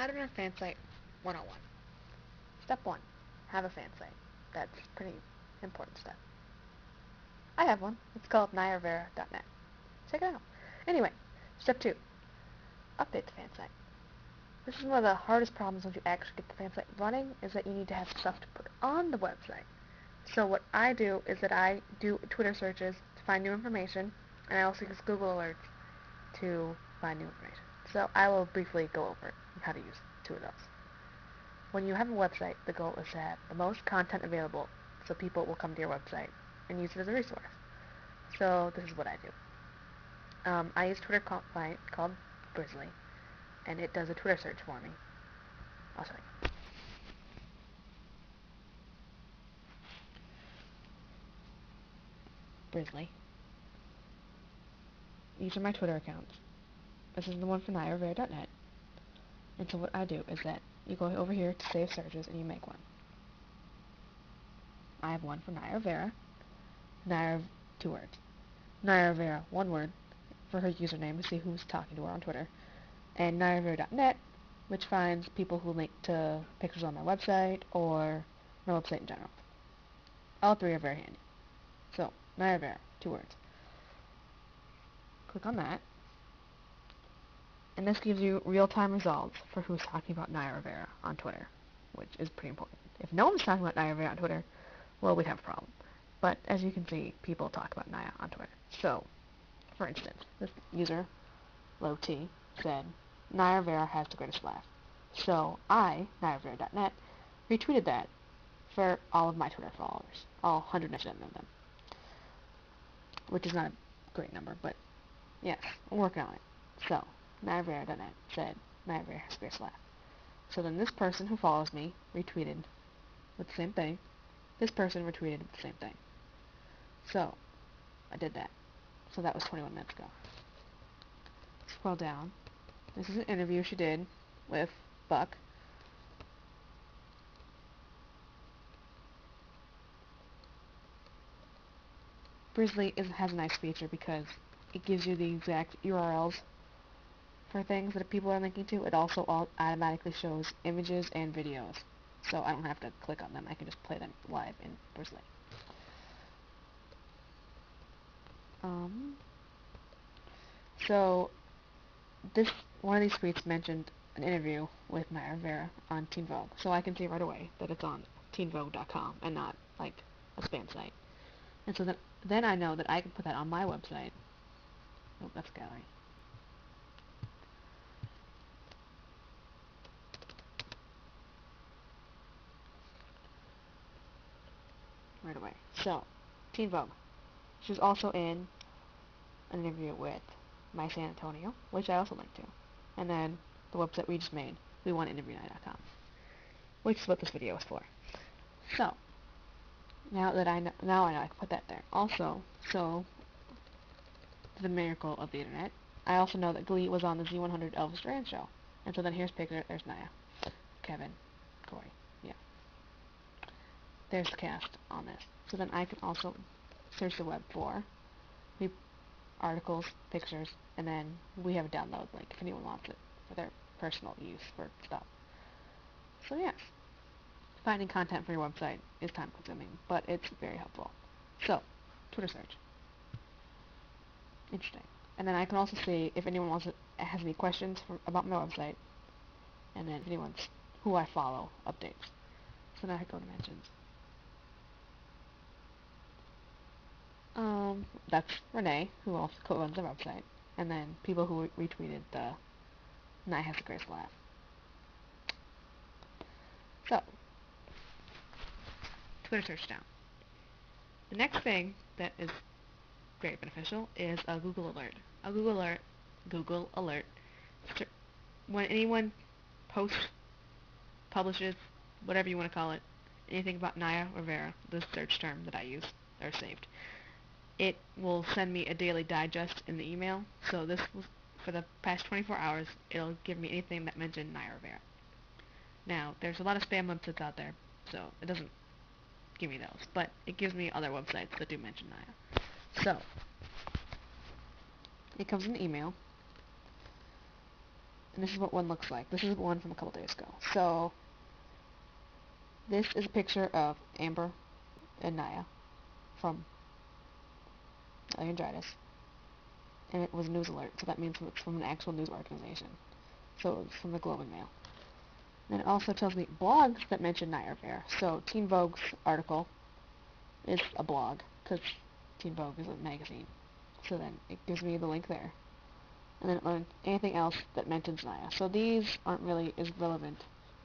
How to run a fan site 101. Step 1. Have a fan site. That's a pretty important step. I have one. It's called nairvera.net. Check it out. Anyway, step 2. Update the fan site. This is one of the hardest problems once you actually get the fan site running, is that you need to have stuff to put on the website. So what I do is that I do Twitter searches to find new information, and I also use Google Alerts to find new information. So I will briefly go over how to use two of those. When you have a website, the goal is to have the most content available so people will come to your website and use it as a resource. So this is what I do. I use a Twitter client called Brizzly, and it does a Twitter search for me. I'll show you. Brizzly. These are my Twitter accounts. This is the one for nairvera.net. And so what I do is that you go over here to save searches and you make one. I have one for nairvera. Two words. nairvera, one word, for her username to see who's talking to her on Twitter. And nairvera.net, which finds people who link to pictures on my website or my website in general. All three are very handy. So, nairvera, two words. Click on that. And this gives you real-time results for who's talking about nairvera on Twitter, which is pretty important. If no one's talking about nairvera on Twitter, well, we'd have a problem. But as you can see, people talk about Naya on Twitter. So, for instance, this user, low T, said, nairvera has the greatest laugh. So I, nairvera.net, retweeted that for all of my Twitter followers, all 107 of them, which is not a great number, but yes, I'm working on it. So, nairvera.net said, nairvera has the greatest laugh. So then this person who follows me retweeted with the same thing. This person retweeted with the same thing. So, I did that. So that was 21 minutes ago. Scroll down. This is an interview she did with Buck. Brizzly has a nice feature because it gives you the exact URLs for things that people are linking to. It also automatically shows images and videos. So I don't have to click on them. I can just play them live in Brizzly. So this one of these tweets mentioned an interview with nairvera on Teen Vogue, so I can see right away that it's on teenvogue.com and not like a spam site. And so then I know that I can put that on my website. Oh, that's gallery. Right away. So, Teen Vogue. She's also in an interview with My San Antonio, which I also linked to. And then the website we just made, WeWantInterviewNight.com, which is what this video is for. So, now I know I can put that there. Also, so, the miracle of the internet, I also know that Glee was on the Z100 Elvis Duran show. And so then here's picture, there's Naya, Kevin, Corey, yeah. There's the cast on this. So then I can also search the web for articles, pictures, and then we have a download link if anyone wants it for their personal use for stuff. So yes, finding content for your website is time consuming, but it's very helpful. So, Twitter search. Interesting. And then I can also see if anyone has any questions about my website, and then if anyone's who I follow updates. So now I go to mentions. That's Renee, who also co-runs the website, and then people who retweeted the Night Has a Grace Laugh. So, Twitter search down. The next thing that is very beneficial is a Google alert. A Google alert, when anyone posts, publishes, whatever you want to call it, anything about Naya Rivera, the search term that I use, or saved, it will send me a daily digest in the email. So this was for the past 24 hours. It'll give me anything that mentioned Naya Rivera. Now, there's a lot of spam websites out there, so it doesn't give me those, but it gives me other websites that do mention Naya. So, it comes in email. and this is what one looks like. This is one from a couple days ago. So, this is a picture of Amber and Naya from Laryngitis, and it was a news alert, so that means it's from an actual news organization. So it's from the Globe and Mail. And it also tells me blogs that mention Naya are there. So Teen Vogue's article is a blog, because Teen Vogue is a magazine. So then it gives me the link there. And then it learns anything else that mentions Naya. So these aren't really as relevant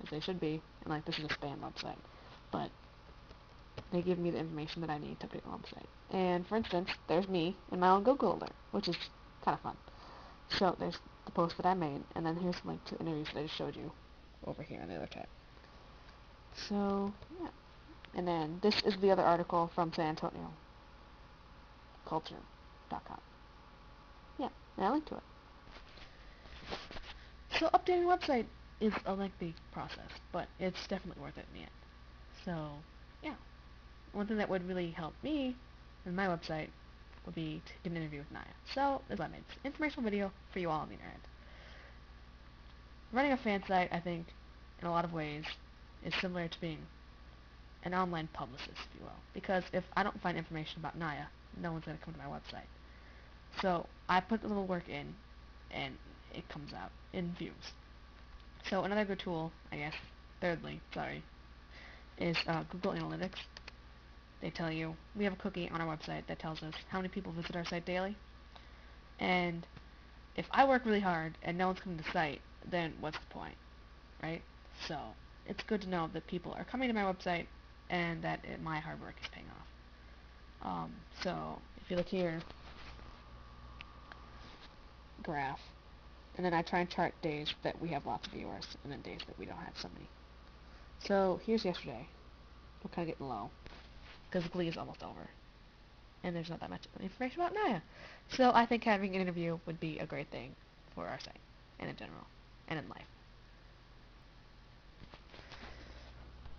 as they should be, and like this is a spam website. But they give me the information that I need to update the website. And for instance, there's me in my own Google alert, which is kind of fun. So there's the post that I made, and then here's the link to the interviews that I just showed you over here on the other tab. So, yeah. And then this is the other article from San Antonio, culture.com. Yeah, and I linked to it. So updating a website is a lengthy process, but it's definitely worth it in the end. So, yeah. One thing that would really help me in my website would be to get an interview with Naya. So, this is what I made. It's an informational video for you all on the internet. Running a fan site, I think, in a lot of ways, is similar to being an online publicist, if you will. Because if I don't find information about Naya, no one's going to come to my website. So I put the little work in, and it comes out in views. So another good tool, I guess, thirdly, sorry, is Google Analytics. They tell you, we have a cookie on our website that tells us how many people visit our site daily. And if I work really hard and no one's coming to the site, then what's the point, right? So it's good to know that people are coming to my website and that my hard work is paying off. So if you look here, graph, and then I try and chart days that we have lots of viewers and then days that we don't have so many. So here's yesterday. We're kind of getting low because Glee is almost over and there's not that much information about Naya. So I think having an interview would be a great thing for our site and in general and in life.